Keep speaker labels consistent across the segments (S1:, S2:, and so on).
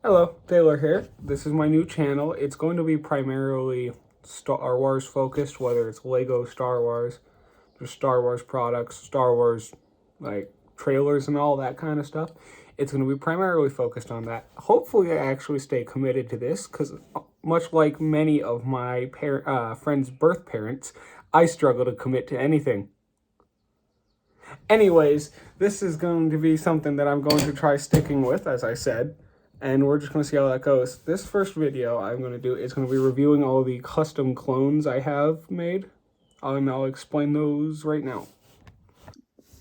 S1: Hello, Taylor here. This is my new channel. It's going to be primarily Star Wars focused, whether it's Lego Star Wars, just Star Wars products, Star Wars like trailers and all that kind of stuff. It's going to be primarily focused on that. Hopefully I actually stay committed to this because much like many of my friends' birth parents, I struggle to commit to anything. Anyways, this is going to be something that I'm going to try sticking with, as I said, and we're just going to see how that goes. This first video I'm going to do is going to be reviewing all the custom clones I have made, and I'll explain those right now.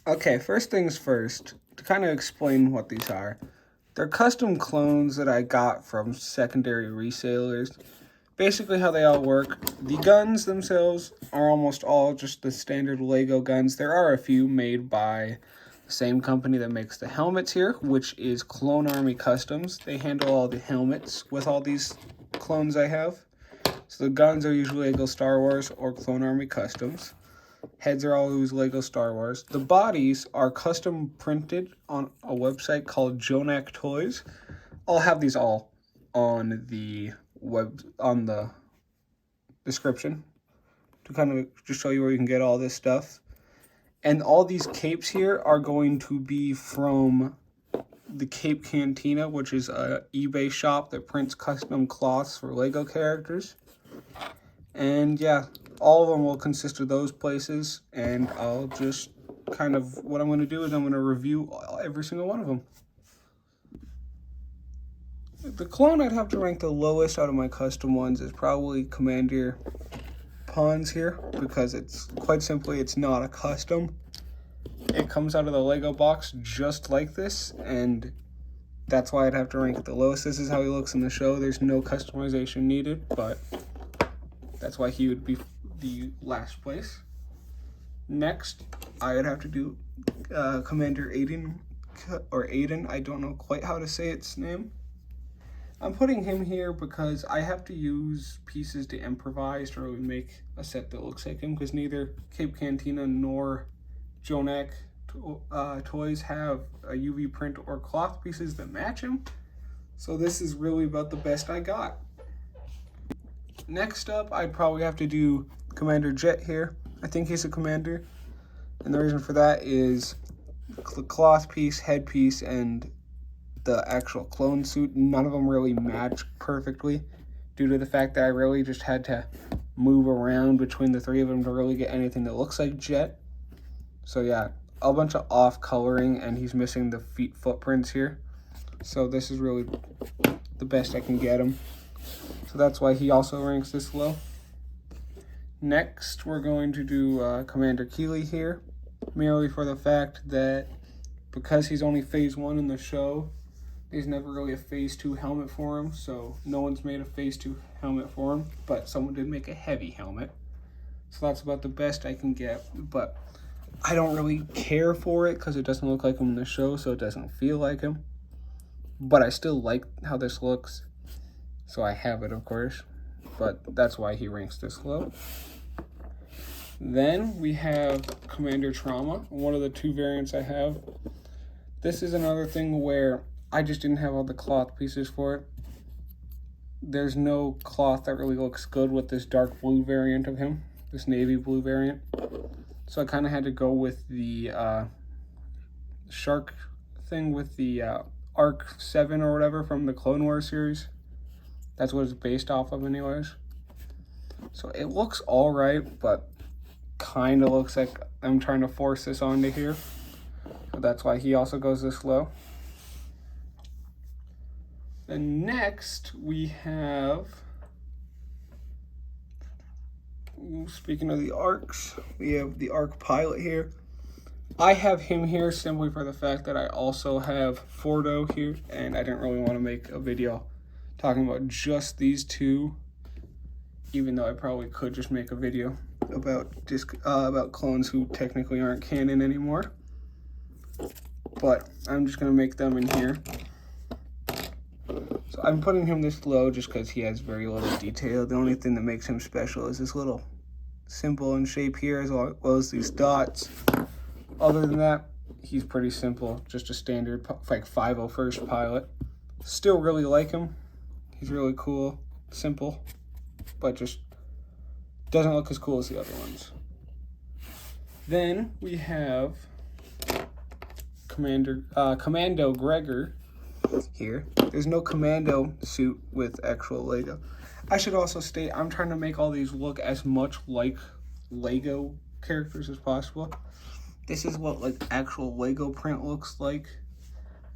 S1: Okay, first things first, to kind of explain what these are. They're custom clones that I got from secondary resellers. Basically how they all work, the guns themselves are almost all just the standard Lego guns. There are a few made by the same company that makes the helmets here, which is Clone Army Customs. They handle all the helmets with all these clones I have. So the guns are usually Lego Star Wars or Clone Army Customs. Heads are always Lego Star Wars. The bodies are custom printed on a website called Jonak Toys. I'll have these all on the description to kind of just show you where you can get all this stuff. And all these capes here are going to be from the Cape Cantina, which is a eBay shop that prints custom cloths for Lego characters. And yeah, all of them will consist of those places, and I'll just kind of, what I'm going to do is I'm going to review every single one of them. The clone I'd have to rank the lowest out of my custom ones is probably Commander Pawns here, because it's quite simply, it's not a custom. It comes out of the Lego box just like this, and that's why I'd have to rank it the lowest. This is how he looks in the show. There's no customization needed, but that's why he would be the last place. Next, I would have to do Commander Aiden, or Aiden. I don't know quite how to say its name. I'm putting him here because I have to use pieces to improvise to really make a set that looks like him, because neither Cape Cantina nor Jonak Toys have a UV print or cloth pieces that match him. So this is really about the best I got. Next up, I'd probably have to do Commander Jet here. I think he's a commander. And the reason for that is the cloth piece, headpiece, and the actual clone suit, none of them really match perfectly due to the fact that I really just had to move around between the three of them to really get anything that looks like Jet. So yeah, a bunch of off coloring, and he's missing the feet footprints here. So this is really the best I can get him. So that's why he also ranks this low. Next, we're going to do Commander Keeley here, merely for the fact that because he's only phase 1 in the show, there's never really a phase 2 helmet for him, so no one's made a phase 2 helmet for him, but someone did make a heavy helmet. So that's about the best I can get, but I don't really care for it because it doesn't look like him in the show, so it doesn't feel like him. But I still like how this looks, so I have it, of course, but that's why he ranks this low. Then we have Commander Trauma, one of the 2 variants I have. This is another thing where I just didn't have all the cloth pieces for it. There's no cloth that really looks good with this dark blue variant of him, this navy blue variant. So I kind of had to go with the shark thing with the Arc 7 or whatever from the Clone Wars series. That's what it's based off of anyways. So it looks alright, but kind of looks like I'm trying to force this onto here. So that's why he also goes this low. And next we have, speaking of the arcs, we have the Arc Pilot here. I have him here simply for the fact that I also have Fordo here, and I didn't really want to make a video talking about just these 2, even though I probably could just make a video about clones who technically aren't canon anymore. But I'm just gonna make them in here. So I'm putting him this low just because he has very little detail. The only thing that makes him special is this little symbol and shape here, as well as these dots. Other than that, he's pretty simple, just a standard like 501st pilot. Still really like him. He's really cool, simple, but just doesn't look as cool as the other ones. Then we have Commando Gregor here. There's no commando suit with actual Lego. I should also state I'm trying to make all these look as much like Lego characters as possible. This is what like actual Lego print looks like.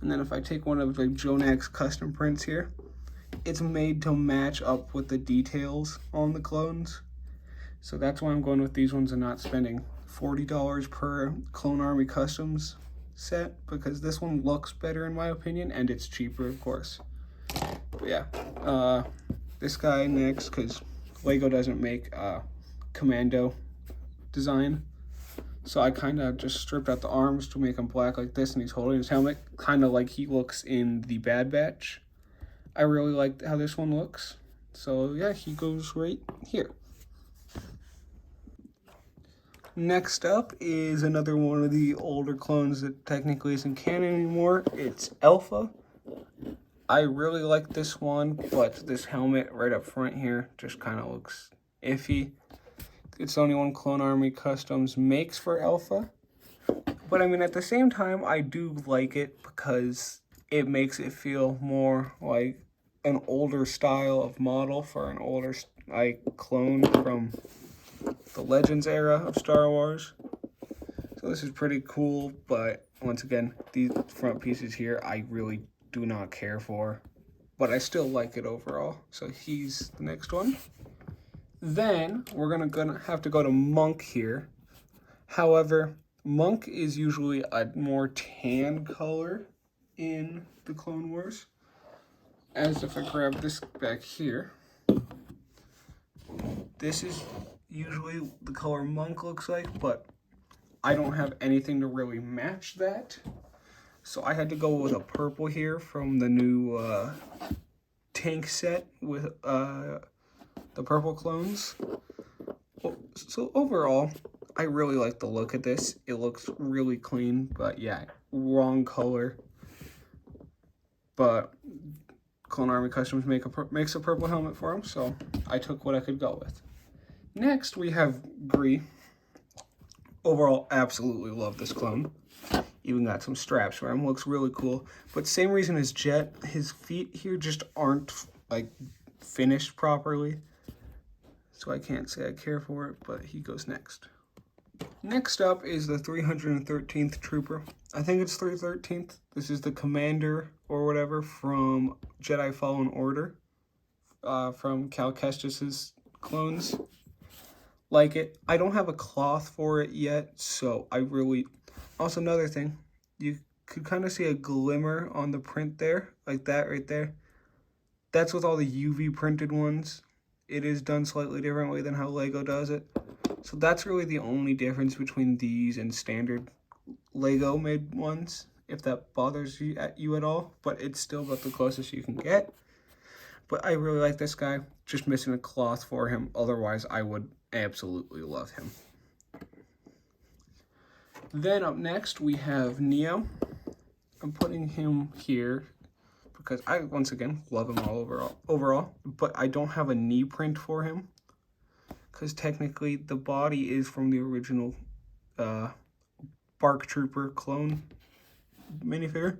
S1: And then if I take one of like Jonax custom prints here, it's made to match up with the details on the clones. So that's why I'm going with these ones and not spending $40 per Clone Army Customs set, because this one looks better in my opinion, and it's cheaper, of course. But yeah, this guy next, because Lego doesn't make commando design. So I kind of just stripped out the arms to make him black like this, and he's holding his helmet, kind of like he looks in the Bad Batch. I really like how this one looks. So yeah, he goes right here. Next up is another one of the older clones that technically isn't canon anymore. It's Alpha. I really like this one, but this helmet right up front here just kind of looks iffy. It's the only one Clone Army Customs makes for Alpha. But I mean, at the same time, I do like it because it makes it feel more like an older style of model for an older clone from the Legends era of Star Wars. So this is pretty cool, but once again, these front pieces here I really do not care for, but I still like it overall. So he's the next one. Then we're gonna have to go to Monk here. However, Monk is usually a more tan color in the Clone Wars. As if I grab this back here, this is usually the color Monk looks like, but I don't have anything to really match that. So I had to go with a purple here from the new tank set with the purple clones. So overall, I really like the look of this. It looks really clean, but yeah, wrong color. But Clone Army Customs makes a purple helmet for him, so I took what I could go with. Next, we have Gree. Overall, absolutely love this clone. Even got some straps for him. Looks really cool. But same reason as Jet, his feet here just aren't like finished properly. So I can't say I care for it, but he goes next. Next up is the 313th Trooper. I think it's 313th. This is the commander or whatever from Jedi Fallen Order, from Cal Kestis's clones. Like it. I don't have a cloth for it yet, so I really... Also, another thing, you could kind of see a glimmer on the print there, like that right there. That's with all the UV printed ones. It is done slightly differently than how Lego does it. So that's really the only difference between these and standard Lego made ones, if that bothers you at all. But it's still about the closest you can get. But I really like this guy. Just missing a cloth for him. Otherwise, I would absolutely love him. Then up next, we have Neo. I'm putting him here because I, once again, love him all overall. But I don't have a knee print for him because technically the body is from the original Bark Trooper clone minifigure.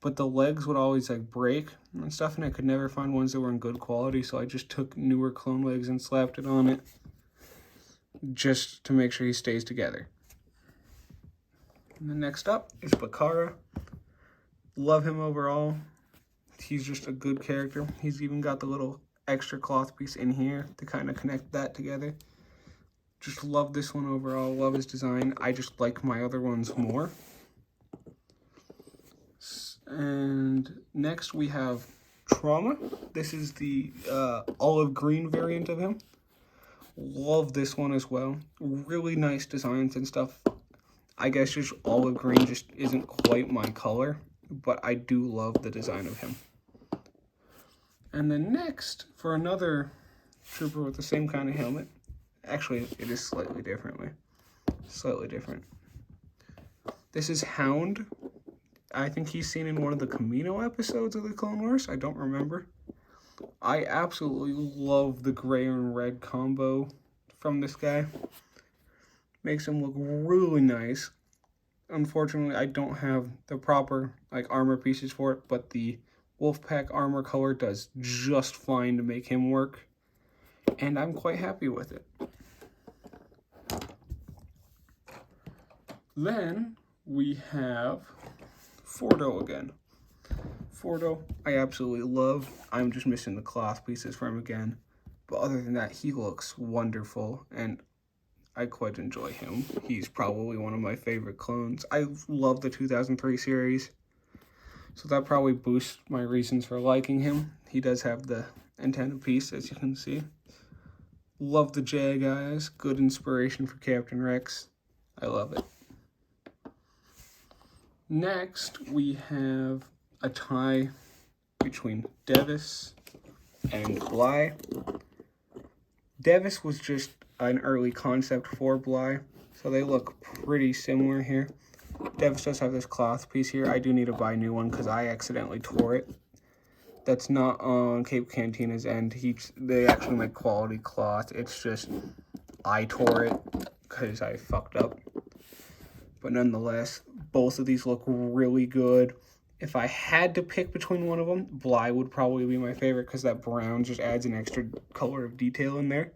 S1: But the legs would always like break and stuff, and I could never find ones that were in good quality, so I just took newer clone legs and slapped it on it just to make sure he stays together. And then next up is Bakara. Love him overall. He's just a good character. He's even got the little extra cloth piece in here to kind of connect that together. Just love this one overall. Love his design. I just like my other ones more. And next we have Trauma. This is the olive green variant of him. Love this one as well. Really nice designs and stuff. I guess just olive green just isn't quite my color, but I do love the design of him. And then next, for another trooper with the same kind of helmet. Actually, it is slightly different. This is Hound. I think he's seen in one of the Camino episodes of the Clone Wars. I don't remember. I absolutely love the gray and red combo from this guy. Makes him look really nice. Unfortunately, I don't have the proper armor pieces for it, but the Wolfpack armor color does just fine to make him work, and I'm quite happy with it. Then we have Fordo again. Fordo, I absolutely love. I'm just missing the cloth pieces for him again, but other than that, he looks wonderful, and I quite enjoy him. He's probably one of my favorite clones. I love the 2003 series, so that probably boosts my reasons for liking him. He does have the antenna piece, as you can see. Love the Jag eyes. Good inspiration for Captain Rex. I love it. Next, we have a tie between Devis and Bly. Devis was just an early concept for Bly, so they look pretty similar here. Devis does have this cloth piece here. I do need to buy a new one because I accidentally tore it. That's not on Cape Cantina's end. They actually make quality cloth. It's just I tore it because I fucked up. But nonetheless, both of these look really good. If I had to pick between one of them, Bly would probably be my favorite because that brown just adds an extra color of detail in there.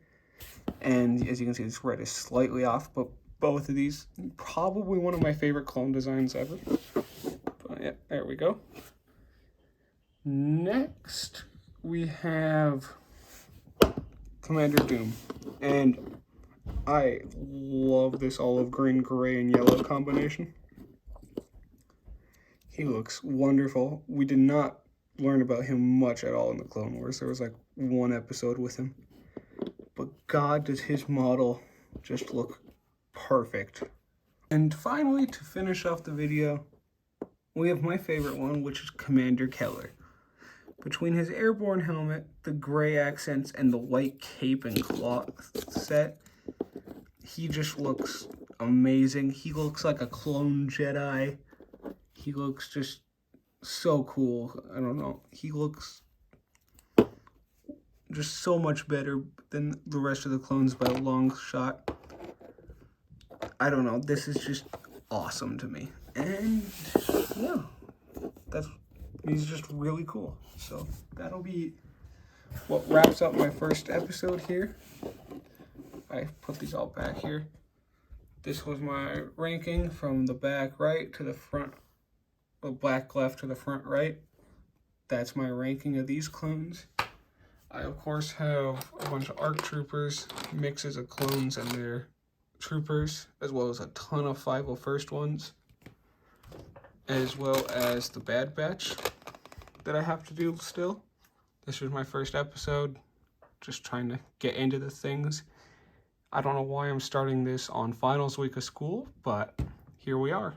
S1: And as you can see, this red is slightly off, but both of these, probably one of my favorite clone designs ever. But yeah, there we go. Next, we have Commander Doom. And I love this olive green, gray, and yellow combination. He looks wonderful. We did not learn about him much at all in the Clone Wars. There was one episode with him. But God, does his model just look perfect. And finally, to finish off the video, we have my favorite one, which is Commander Keller. Between his airborne helmet, the gray accents, and the white cape and cloth set, he just looks amazing. He looks like a clone Jedi. He looks just so cool. I don't know. He looks just so much better than the rest of the clones by a long shot. I don't know. This is just awesome to me. And yeah, he's just really cool. So that'll be what wraps up my first episode here. I put these all back here. This was my ranking from the back right to the front, the back left to the front right. That's my ranking of these clones. I, of course, have a bunch of ARC troopers, mixes of clones and their troopers, as well as a ton of 501st ones, as well as the Bad Batch that I have to do still. This was my first episode, just trying to get into the things. I don't know why I'm starting this on finals week of school, but here we are.